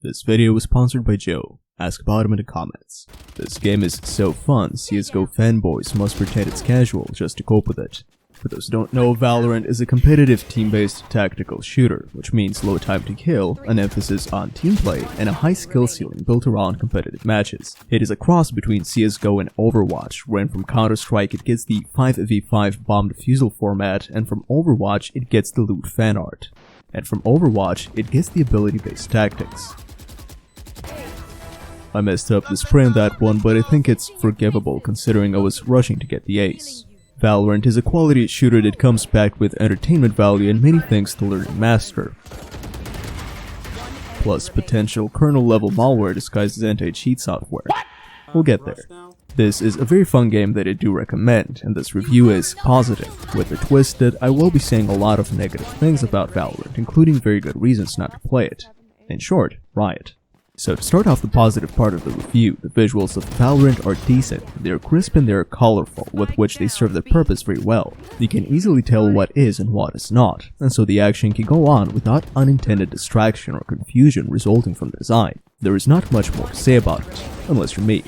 This video was sponsored by Joe. Ask about him in the comments. This game is so fun, CSGO fanboys must pretend it's casual just to cope with it. For those who don't know, Valorant is a competitive team-based tactical shooter, which means low time to kill, an emphasis on team play, and a high skill ceiling built around competitive matches. It is a cross between CSGO and Overwatch, wherein from Counter-Strike it gets the 5v5 bomb defusal format, and from Overwatch it gets the loot fan art. And from Overwatch, it gets the ability-based tactics. I messed up the spray on that one, but I think it's forgivable considering I was rushing to get the ace. Valorant is a quality shooter that comes packed with entertainment value and many things to learn and master. Plus potential kernel-level malware disguised as anti-cheat software. We'll get there. This is a very fun game that I do recommend, and this review is positive, with the twist that I will be saying a lot of negative things about Valorant, including very good reasons not to play it. In short, Riot. So to start off the positive part of the review, the visuals of Valorant are decent, they are crisp and they are colorful, with which they serve their purpose very well. You can easily tell what is and what is not, and so the action can go on without unintended distraction or confusion resulting from the design. There is not much more to say about it, unless you're me.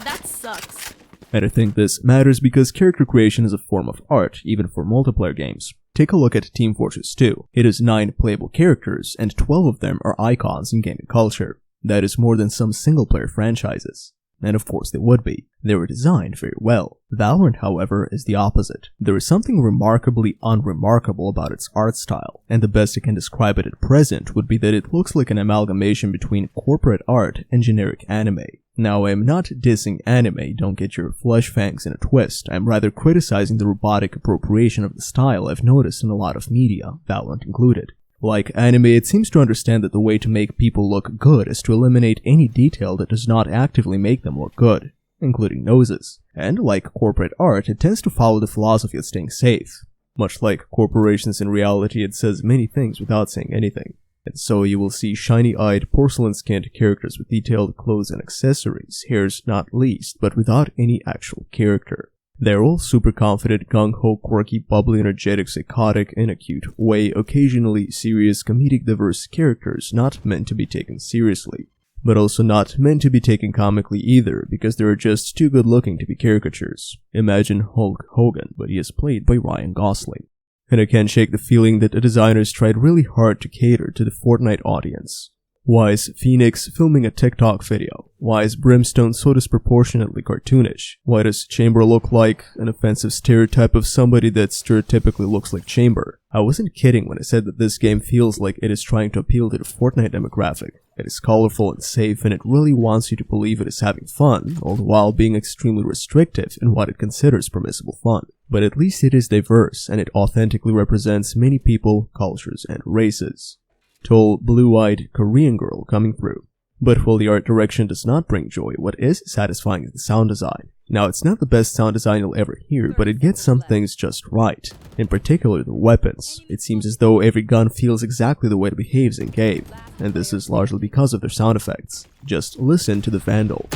That sucks. And I think this matters because character creation is a form of art, even for multiplayer games. Take a look at Team Fortress 2. It has 9 playable characters, and 12 of them are icons in gaming culture. That is more than some single-player franchises. And of course they would be. They were designed very well. Valorant, however, is the opposite. There is something remarkably unremarkable about its art style, and the best I can describe it at present would be that it looks like an amalgamation between corporate art and generic anime. Now, I am not dissing anime, don't get your flesh fangs in a twist. I am rather criticizing the robotic appropriation of the style I've noticed in a lot of media, Valorant included. Like anime, it seems to understand that the way to make people look good is to eliminate any detail that does not actively make them look good, including noses. And like corporate art, it tends to follow the philosophy of staying safe. Much like corporations in reality, it says many things without saying anything. And so you will see shiny-eyed, porcelain-skinned characters with detailed clothes and accessories, hairs not least, but without any actual character. They're all super confident, gung-ho, quirky, bubbly, energetic, psychotic, in a cute way, occasionally serious, comedic, diverse characters not meant to be taken seriously. But also not meant to be taken comically either, because they're just too good looking to be caricatures. Imagine Hulk Hogan, but he is played by Ryan Gosling. And I can't shake the feeling that the designers tried really hard to cater to the Fortnite audience. Why is Phoenix filming a TikTok video? Why is Brimstone so disproportionately cartoonish? Why does Chamber look like an offensive stereotype of somebody that stereotypically looks like Chamber? I wasn't kidding when I said that this game feels like it is trying to appeal to the Fortnite demographic. It is colorful and safe, and it really wants you to believe it is having fun, all the while being extremely restrictive in what it considers permissible fun. But at least it is diverse, and it authentically represents many people, cultures, and races. Tall, blue-eyed Korean girl coming through. But while the art direction does not bring joy, what is satisfying is the sound design. Now, it's not the best sound design you'll ever hear, but it gets some things just right. In particular, the weapons. It seems as though every gun feels exactly the way it behaves in game, and this is largely because of their sound effects. Just listen to the Vandal.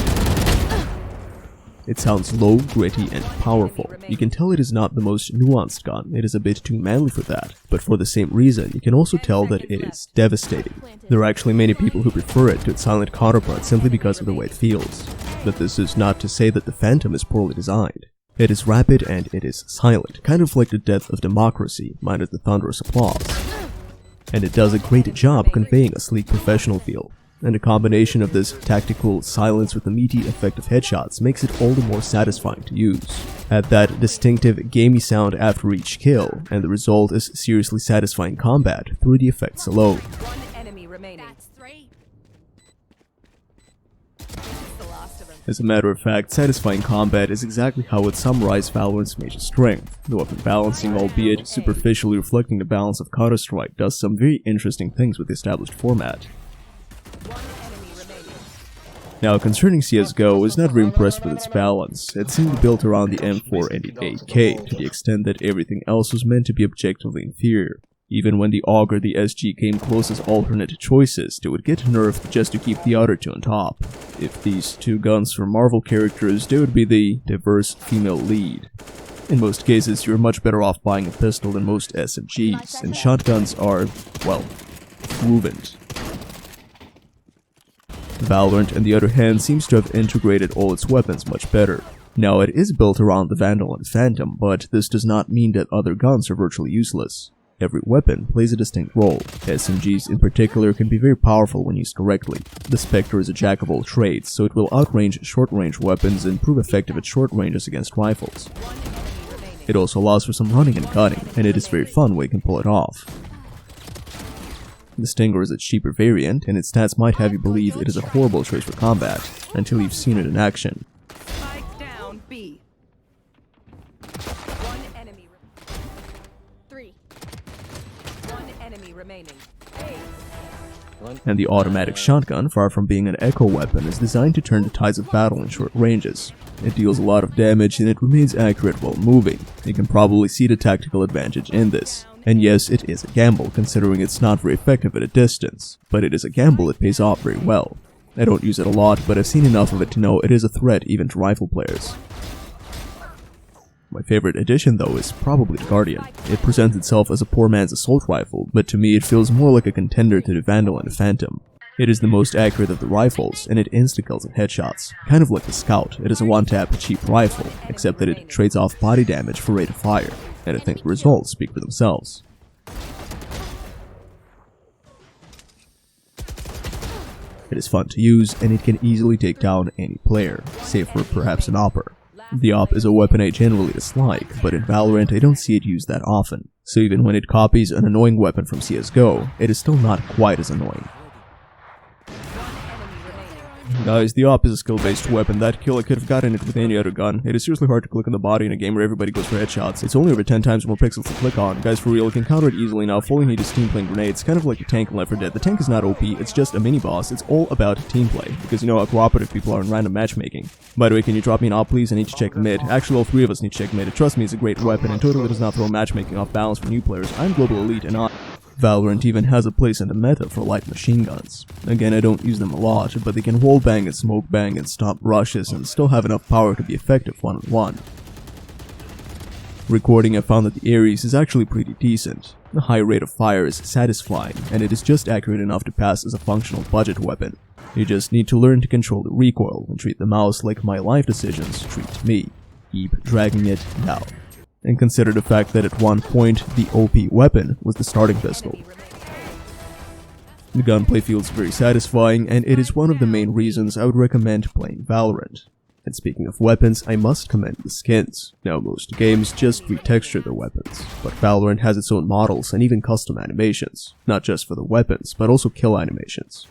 It sounds low, gritty, and powerful. You can tell it is not the most nuanced gun, it is a bit too manly for that. But for the same reason, you can also tell that it is devastating. There are actually many people who prefer it to its silent counterpart simply because of the way it feels. But this is not to say that the Phantom is poorly designed. It is rapid and it is silent, kind of like the death of democracy, minus the thunderous applause. And it does a great job conveying a sleek professional feel. And a combination of this tactical silence with the meaty effect of headshots makes it all the more satisfying to use. Add that distinctive gamey sound after each kill, and the result is seriously satisfying combat through the effects alone. As a matter of fact, satisfying combat is exactly how I would summarize Valorant's major strength. The weapon balancing, albeit superficially reflecting the balance of Counter-Strike, does some very interesting things with the established format. Now, concerning CSGO, I was not very impressed with its balance. It seemed built around the M4 and the AK, to the extent that everything else was meant to be objectively inferior. Even when the AUG or the SG came close as alternate choices, they would get nerfed just to keep the other two on top. If these two guns were Marvel characters, they would be the diverse female lead. In most cases, you're much better off buying a pistol than most SMGs, and shotguns are, well, proven. Valorant, on the other hand, seems to have integrated all its weapons much better. Now, it is built around the Vandal and Phantom, but this does not mean that other guns are virtually useless. Every weapon plays a distinct role. SMGs in particular can be very powerful when used correctly. The Spectre is a jack of all trades, so it will outrange short-range weapons and prove effective at short ranges against rifles. It also allows for some running and cutting, and it is very fun when you can pull it off. The Stinger is a cheaper variant, and its stats might have you believe it is a horrible choice for combat, until you've seen it in action. Spike down B. One enemy. 3. One enemy remaining. And the automatic shotgun, far from being an echo weapon, is designed to turn the tides of battle in short ranges. It deals a lot of damage and it remains accurate while moving. You can probably see the tactical advantage in this. And yes, it is a gamble, considering it's not very effective at a distance, but it is a gamble that pays off very well. I don't use it a lot, but I've seen enough of it to know it is a threat even to rifle players. My favorite addition though is probably the Guardian. It presents itself as a poor man's assault rifle, but to me it feels more like a contender to the Vandal and the Phantom. It is the most accurate of the rifles, and it insta-kills and headshots. Kind of like the Scout, it is a one-tap cheap rifle, except that it trades off body damage for rate of fire, and I think the results speak for themselves. It is fun to use, and it can easily take down any player, save for perhaps an Opper. The Op is a weapon I generally dislike, but in Valorant I don't see it used that often, so even when it copies an annoying weapon from CSGO, it is still not quite as annoying. Guys, the Op is a skill-based weapon. That kill I could have gotten it with any other gun. It is seriously hard to click on the body in a game where everybody goes for headshots. It's only over 10 times more pixels to click on. Guys, for real, you can counter it easily now. All you need is team playing grenades. Kind of like a tank in Left 4 Dead. The tank is not OP, it's just a mini-boss. It's all about team play, because you know how cooperative people are in random matchmaking. By the way, can you drop me an Op, please? I need to check mid. Actually, all 3 of us need to check mid. Trust me, it's a great weapon, and totally does not throw matchmaking off balance for new players. I'm global elite, and Valorant even has a place in the meta for light machine guns. Again, I don't use them a lot, but they can wall bang and smoke bang and stop rushes and still have enough power to be effective one-on-one. Recording, I found that the Ares is actually pretty decent. The high rate of fire is satisfying, and it is just accurate enough to pass as a functional budget weapon. You just need to learn to control the recoil and treat the mouse like my life decisions treat me. Keep dragging it down. And consider the fact that at one point, the OP weapon was the starting pistol. The gunplay feels very satisfying, and it is one of the main reasons I would recommend playing Valorant. And speaking of weapons, I must commend the skins. Now, most games just retexture their weapons, but Valorant has its own models and even custom animations. Not just for the weapons, but also kill animations.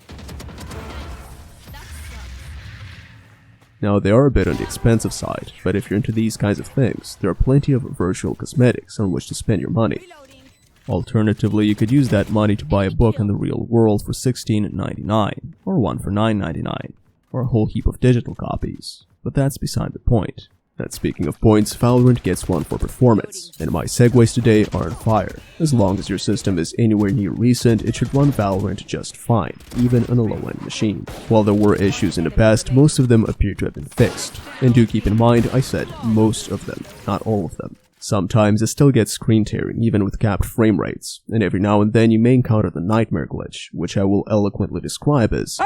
Now, they are a bit on the expensive side, but if you're into these kinds of things, there are plenty of virtual cosmetics on which to spend your money. Alternatively, you could use that money to buy a book in the real world for $16.99, or one for $9.99, or a whole heap of digital copies. But that's beside the point. And speaking of points, Valorant gets one for performance, and my segues today are on fire. As long as your system is anywhere near recent, it should run Valorant just fine, even on a low-end machine. While there were issues in the past, most of them appear to have been fixed. And do keep in mind, I said most of them, not all of them. Sometimes it still gets screen tearing, even with capped frame rates, and every now and then you may encounter the nightmare glitch, which I will eloquently describe as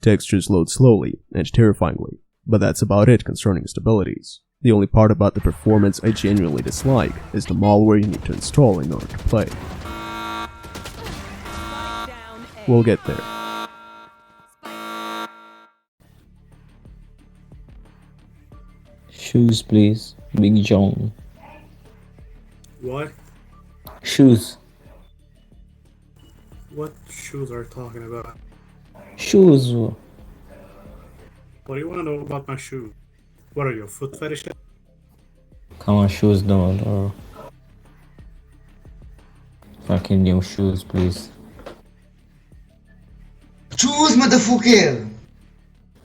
textures load slowly and terrifyingly. But that's about it concerning stabilities. The only part about the performance I genuinely dislike is the malware you need to install in order to play. We'll get there. Shoes, please. Big John. What? Shoes. What shoes are you talking about? Shoes. What do you want to know about my shoes? What are you, a foot fetish? Come on, shoes, don't. Or fucking new shoes, please. Choose, motherfucker!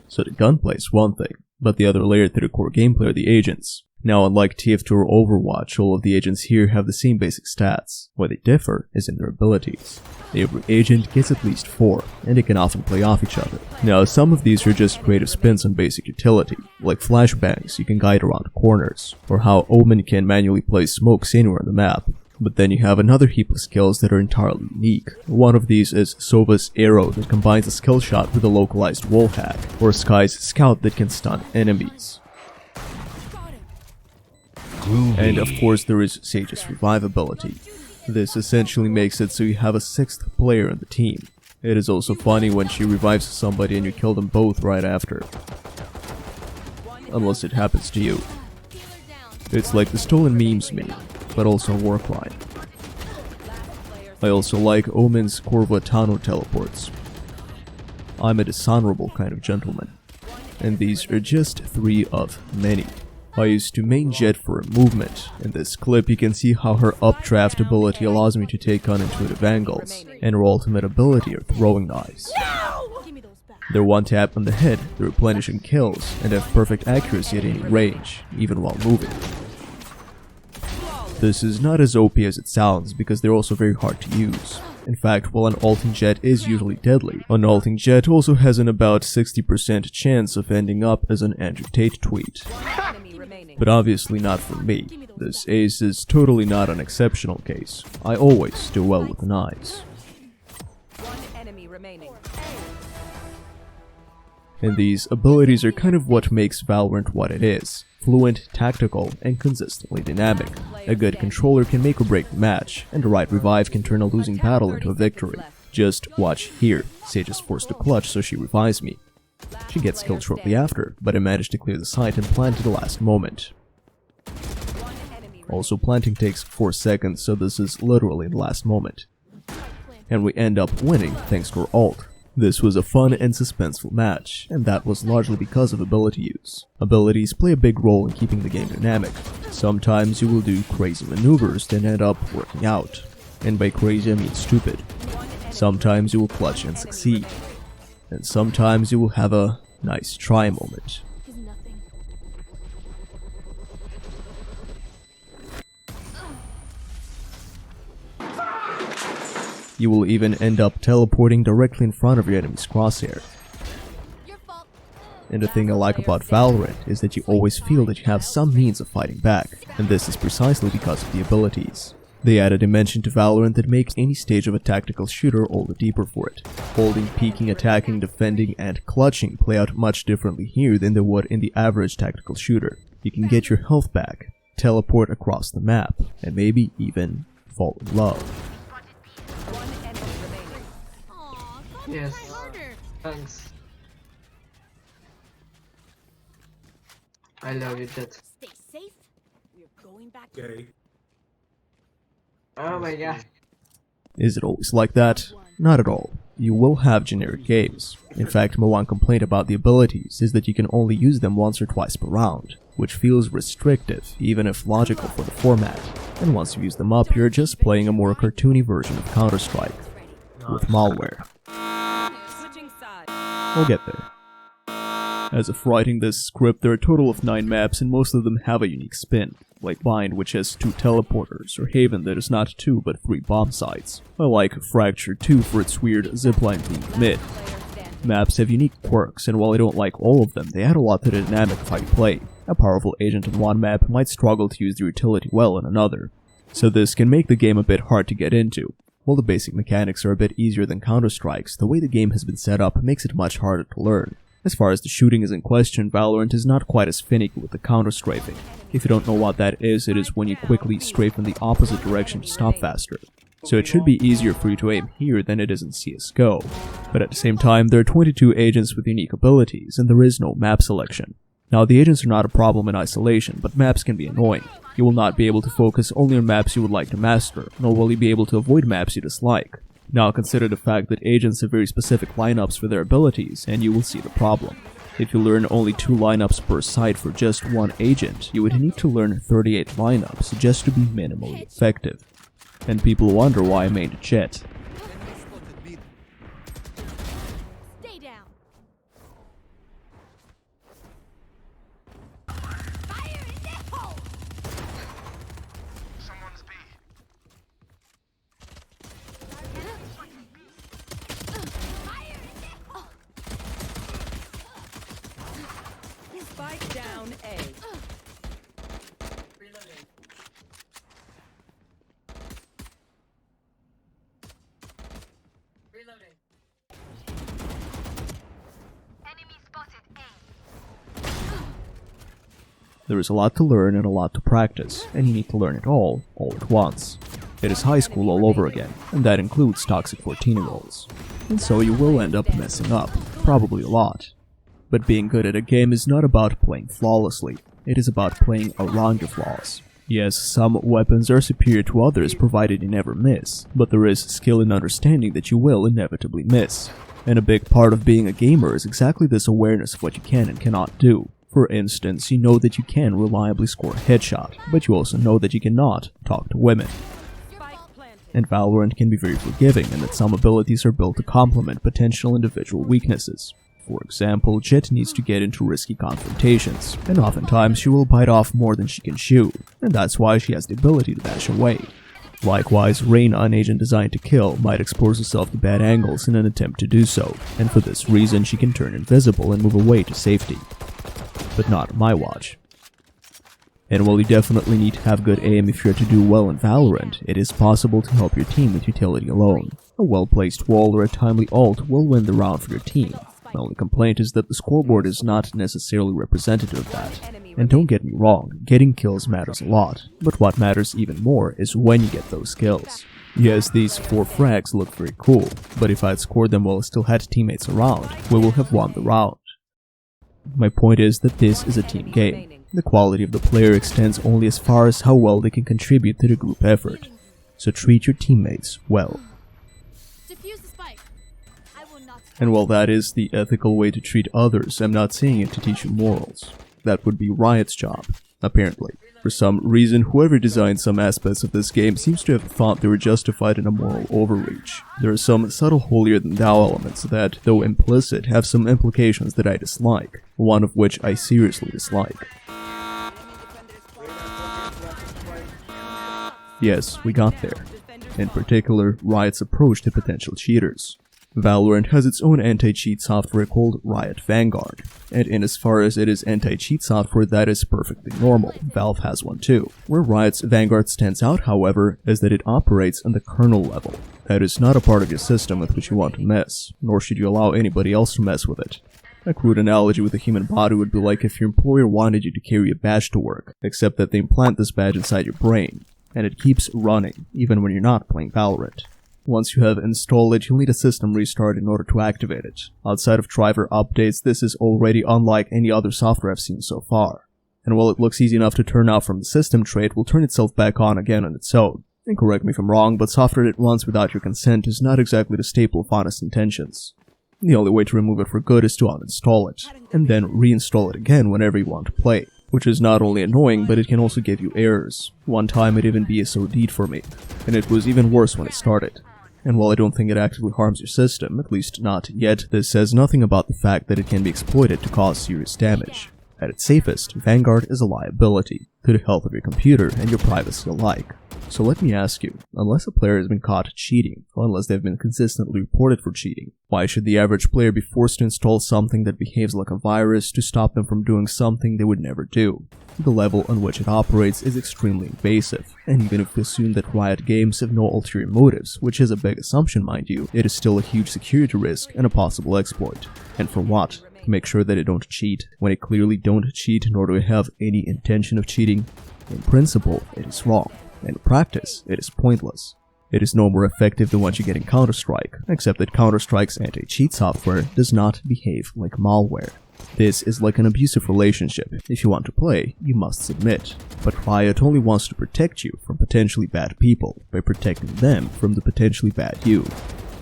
So the gunplay is one thing, but the other layer to the core gameplay are the agents. Now, unlike TF2 or Overwatch, all of the agents here have the same basic stats. Where they differ is in their abilities. Every agent gets at least 4, and they can often play off each other. Now, some of these are just creative spins on basic utility, like flashbangs you can guide around corners, or how Omen can manually place smokes anywhere on the map. But then you have another heap of skills that are entirely unique. One of these is Sova's Arrow that combines a skill shot with a localized wall hack, or Sky's Scout that can stun enemies. And of course there is Sage's Revivability. This essentially makes it so you have a 6th player in the team. It is also funny when she revives somebody and you kill them both right after. Unless it happens to you. It's like the stolen memes meme, but also a work line. I also like Omen's Corvatano teleports. I'm a dishonorable kind of gentleman. And these are just 3 of many. I used to main Jett for her movement. In this clip you can see how her updraft ability allows me to take on intuitive angles, and her ultimate ability are throwing knives. They're one tap on the head, they replenish and kills, and have perfect accuracy at any range, even while moving. This is not as OP as it sounds, because they're also very hard to use. In fact, while an ulting Jett is usually deadly, an ulting Jett also has an about 60% chance of ending up as an Andrew Tate tweet. But obviously not for me. This ace is totally not an exceptional case. I always do well with the knives. And these abilities are kind of what makes Valorant what it is. Fluent, tactical, and consistently dynamic. A good controller can make or break the match, and the right revive can turn a losing battle into a victory. Just watch here. Sage is forced to clutch, so she revives me. She gets killed shortly after, but I managed to clear the site and plant at the last moment. Also, planting takes 4 seconds, so this is literally the last moment. And we end up winning thanks to her ult. This was a fun and suspenseful match, and that was largely because of ability use. Abilities play a big role in keeping the game dynamic. Sometimes you will do crazy maneuvers that end up working out. And by crazy I mean stupid. Sometimes you will clutch and succeed. And sometimes you will have a nice try moment. You will even end up teleporting directly in front of your enemy's crosshair. And the thing I like about Valorant is that you always feel that you have some means of fighting back, and this is precisely because of the abilities. They add a dimension to Valorant that makes any stage of a tactical shooter all the deeper for it. Holding, peeking, attacking, defending, and clutching play out much differently here than they would in the average tactical shooter. You can get your health back, teleport across the map, and maybe even fall in love. Yes. Thanks. I love you, Jett. Stay safe. We're going back to Okay. Oh my god. Is it always like that? Not at all. You will have generic games. In fact, my one complaint about the abilities is that you can only use them once or twice per round, which feels restrictive, even if logical for the format. And once you use them up, you're just playing a more cartoony version of Counter-Strike, with malware. switching sides. I'll get there. As of writing this script, there are a total of 9 maps and most of them have a unique spin, like Bind, which has 2 teleporters, or Haven that is not 2 but 3 bomb sites. I like Fracture 2 for its weird zipline theme mid. Maps have unique quirks, and while I don't like all of them, they add a lot to the dynamic of how you play. A powerful agent on one map might struggle to use the utility well on another, so this can make the game a bit hard to get into. While the basic mechanics are a bit easier than Counter-Strike's, the way the game has been set up makes it much harder to learn. As far as the shooting is in question, Valorant is not quite as finicky with the counter-strafing. If you don't know what that is, it is when you quickly strafe in the opposite direction to stop faster. So it should be easier for you to aim here than it is in CSGO. But at the same time, there are 22 agents with unique abilities, and there is no map selection. Now, the agents are not a problem in isolation, but maps can be annoying. You will not be able to focus only on maps you would like to master, nor will you be able to avoid maps you dislike. Now consider the fact that agents have very specific lineups for their abilities, and you will see the problem. If you learn only 2 lineups per site for just one agent, you would need to learn 38 lineups just to be minimally effective. And people wonder why I made Jett. Stay down. Spike down A. There is a lot to learn and a lot to practice, and you need to learn it all at once. It is high school all over again, and that includes toxic 14-year-olds. And so you will end up messing up, probably a lot. But being good at a game is not about playing flawlessly, it is about playing around your flaws. Yes, some weapons are superior to others provided you never miss, but there is skill in understanding that you will inevitably miss. And a big part of being a gamer is exactly this awareness of what you can and cannot do. For instance, you know that you can reliably score a headshot, but you also know that you cannot talk to women. And Valorant can be very forgiving in that some abilities are built to complement potential individual weaknesses. For example, Jett needs to get into risky confrontations, and oftentimes she will bite off more than she can chew, and that's why she has the ability to dash away. Likewise, Reyna, an agent designed to kill, might expose herself to bad angles in an attempt to do so, and for this reason she can turn invisible and move away to safety. But not on my watch. And while you definitely need to have good aim if you're to do well in Valorant, it is possible to help your team with utility alone. A well-placed wall or a timely ult will win the round for your team. My only complaint is that the scoreboard is not necessarily representative of that. And don't get me wrong, getting kills matters a lot, but what matters even more is when you get those kills. Yes, these 4 frags look very cool, but if I had scored them while I still had teammates around, we will have won the round. My point is that this is a team game. The quality of the player extends only as far as how well they can contribute to the group effort. So treat your teammates well. And while that is the ethical way to treat others, I'm not saying it to teach you morals. That would be Riot's job, apparently. For some reason, whoever designed some aspects of this game seems to have thought they were justified in a moral overreach. There are some subtle holier-than-thou elements that, though implicit, have some implications that I dislike, one of which I seriously dislike. Yes, we got there. In particular, Riot's approach to potential cheaters. Valorant has its own anti-cheat software called Riot Vanguard, and in as far as it is anti-cheat software, that is perfectly normal. Valve has one too. Where Riot's Vanguard stands out, however, is that it operates on the kernel level. That is not a part of your system with which you want to mess, nor should you allow anybody else to mess with it. A crude analogy with the human body would be like if your employer wanted you to carry a badge to work, except that they implant this badge inside your brain, and it keeps running, even when you're not playing Valorant. Once you have installed it, you'll need a system restart in order to activate it. Outside of driver updates, this is already unlike any other software I've seen so far. And while it looks easy enough to turn off from the system tray, it will turn itself back on again on its own. And correct me if I'm wrong, but software that runs without your consent is not exactly the staple of honest intentions. The only way to remove it for good is to uninstall it, and then reinstall it again whenever you want to play. Which is not only annoying, but it can also give you errors. One time it even BSOD'd for me, and it was even worse when it started. And while I don't think it actively harms your system, at least not yet, this says nothing about the fact that it can be exploited to cause serious damage. At its safest, Vanguard is a liability to the health of your computer and your privacy alike. So let me ask you, unless a player has been caught cheating, or unless they've been consistently reported for cheating, why should the average player be forced to install something that behaves like a virus to stop them from doing something they would never do? The level on which it operates is extremely invasive, and even if we assume that Riot Games have no ulterior motives, which is a big assumption mind you, it is still a huge security risk and a possible exploit. And for what? To make sure that they don't cheat, when they clearly don't cheat nor do they have any intention of cheating? In principle, it is wrong. In practice, it is pointless. It is no more effective than what you get in Counter-Strike, except that Counter-Strike's anti-cheat software does not behave like malware. This is like an abusive relationship. If you want to play, you must submit. But Riot only wants to protect you from potentially bad people by protecting them from the potentially bad you.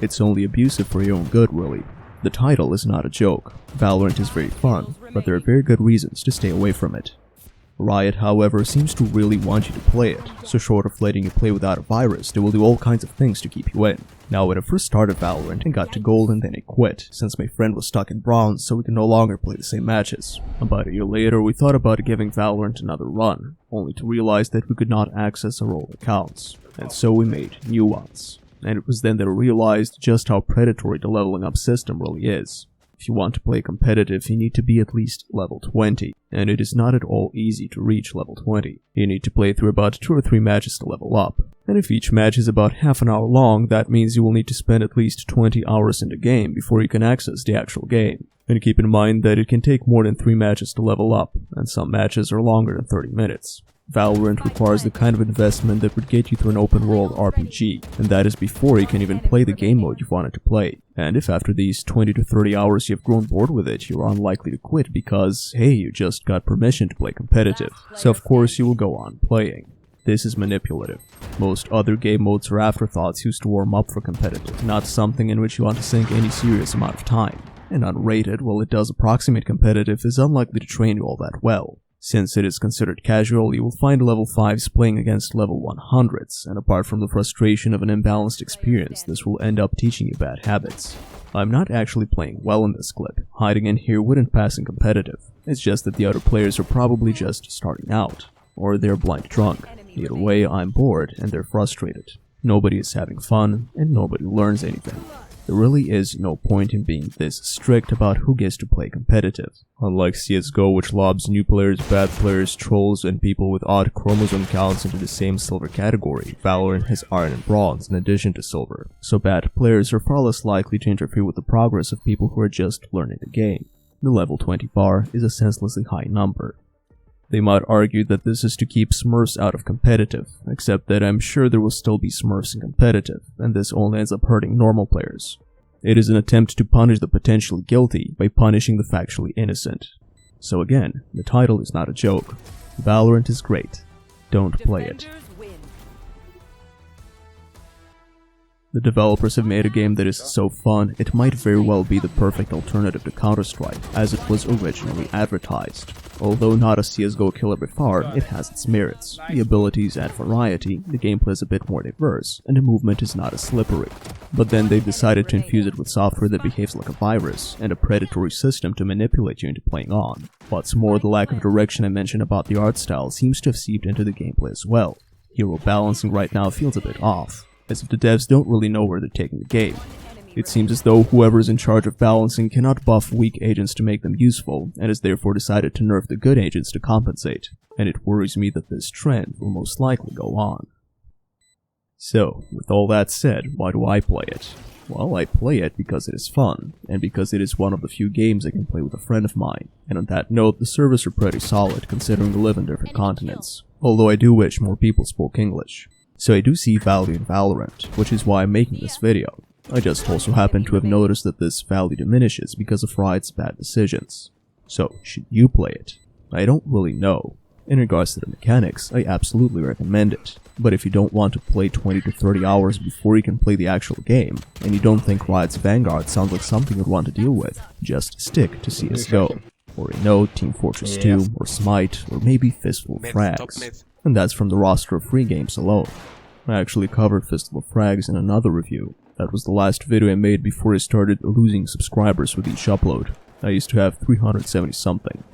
It's only abusive for your own good, really. The title is not a joke. Valorant is very fun, but there are very good reasons to stay away from it. Riot, however, seems to really want you to play it, so short of letting you play without a virus, they will do all kinds of things to keep you in. Now, when I first started Valorant and got to gold and then I quit, since my friend was stuck in bronze, so we could no longer play the same matches. About a year later, we thought about giving Valorant another run, only to realize that we could not access our old accounts, and so we made new ones. And it was then that I realized just how predatory the leveling up system really is. If you want to play competitive, you need to be at least level 20, and it is not at all easy to reach level 20. You need to play through about 2 or 3 matches to level up, and if each match is about half an hour long, that means you will need to spend at least 20 hours in the game before you can access the actual game. And keep in mind that it can take more than 3 matches to level up, and some matches are longer than 30 minutes. Valorant requires the kind of investment that would get you through an open-world RPG, and that is before you can even play the game mode you've wanted to play. And if after these 20 to 30 hours you've grown bored with it, you're unlikely to quit because, hey, you just got permission to play competitive. So of course you will go on playing. This is manipulative. Most other game modes are afterthoughts used to warm up for competitive, not something in which you want to sink any serious amount of time. And unrated, while it does approximate competitive, is unlikely to train you all that well. Since it is considered casual, you will find level 5s playing against level 100s, and apart from the frustration of an imbalanced experience, this will end up teaching you bad habits. I'm not actually playing well in this clip. Hiding in here wouldn't pass in competitive. It's just that the other players are probably just starting out, or they're blind drunk. Either way, I'm bored and they're frustrated. Nobody is having fun, and nobody learns anything. There really is no point in being this strict about who gets to play competitive. Unlike CSGO, which lobs new players, bad players, trolls, and people with odd chromosome counts into the same silver category, Valorant has iron and bronze in addition to silver, so bad players are far less likely to interfere with the progress of people who are just learning the game. The level 20 bar is a senselessly high number. They might argue that this is to keep Smurfs out of competitive, except that I'm sure there will still be Smurfs in competitive, and this only ends up hurting normal players. It is an attempt to punish the potentially guilty by punishing the factually innocent. So again, the title is not a joke. Valorant is great. Don't play it. Defenders win. The developers have made a game that is so fun, it might very well be the perfect alternative to Counter-Strike, as it was originally advertised. Although not a CSGO killer by far, it has its merits. The abilities add variety, the gameplay is a bit more diverse, and the movement is not as slippery. But then they've decided to infuse it with software that behaves like a virus, and a predatory system to manipulate you into playing on. What's more, the lack of direction I mentioned about the art style seems to have seeped into the gameplay as well. Hero balancing right now feels a bit off, as if the devs don't really know where they're taking the game. It seems as though whoever is in charge of balancing cannot buff weak agents to make them useful, and has therefore decided to nerf the good agents to compensate, and it worries me that this trend will most likely go on. So, with all that said, why do I play it? Well, I play it because it is fun, and because it is one of the few games I can play with a friend of mine, and on that note, the servers are pretty solid considering we live in different continents, although I do wish more people spoke English. So I do see value in Valorant, which is why I'm making this video. I just also happen to have noticed that this value diminishes because of Riot's bad decisions. So, should you play it? I don't really know. In regards to the mechanics, I absolutely recommend it. But if you don't want to play 20 to 30 hours before you can play the actual game, and you don't think Riot's Vanguard sounds like something you'd want to deal with, just stick to CSGO. Or Team Fortress 2, or Smite, or maybe Fistful of Frags. And that's from the roster of free games alone. I actually covered Fistful of Frags in another review. That was the last video I made before I started losing subscribers with each upload. I used to have 370 something.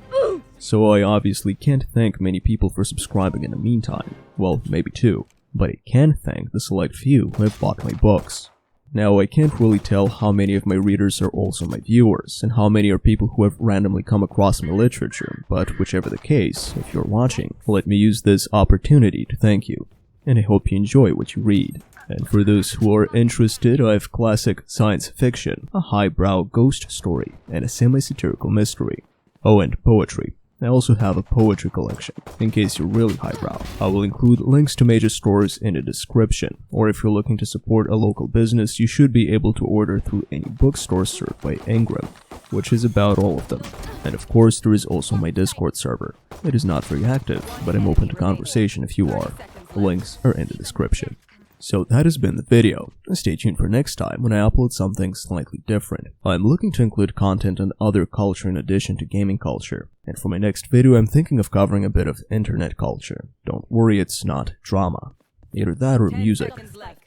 So I obviously can't thank many people for subscribing in the meantime. Well, maybe 2. But I can thank the select few who have bought my books. Now, I can't really tell how many of my readers are also my viewers, and how many are people who have randomly come across my literature, but whichever the case, if you're watching, let me use this opportunity to thank you. And I hope you enjoy what you read. And for those who are interested, I have classic science fiction, a highbrow ghost story, and a semi-satirical mystery. Oh, and poetry. I also have a poetry collection, in case you're really highbrow. I will include links to major stores in the description, or if you're looking to support a local business, you should be able to order through any bookstore served by Ingram, which is about all of them. And of course, there is also my Discord server. It is not very active, but I'm open to conversation if you are. The links are in the description. So that has been the video. Stay tuned for next time when I upload something slightly different. I'm looking to include content on other culture in addition to gaming culture. And for my next video I'm thinking of covering a bit of internet culture. Don't worry, it's not drama. Either that or music.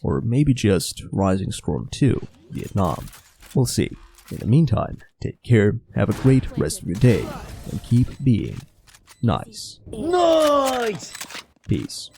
Or maybe just Rising Storm 2, Vietnam. We'll see. In the meantime, take care, have a great rest of your day, and keep being nice. Nice! Peace.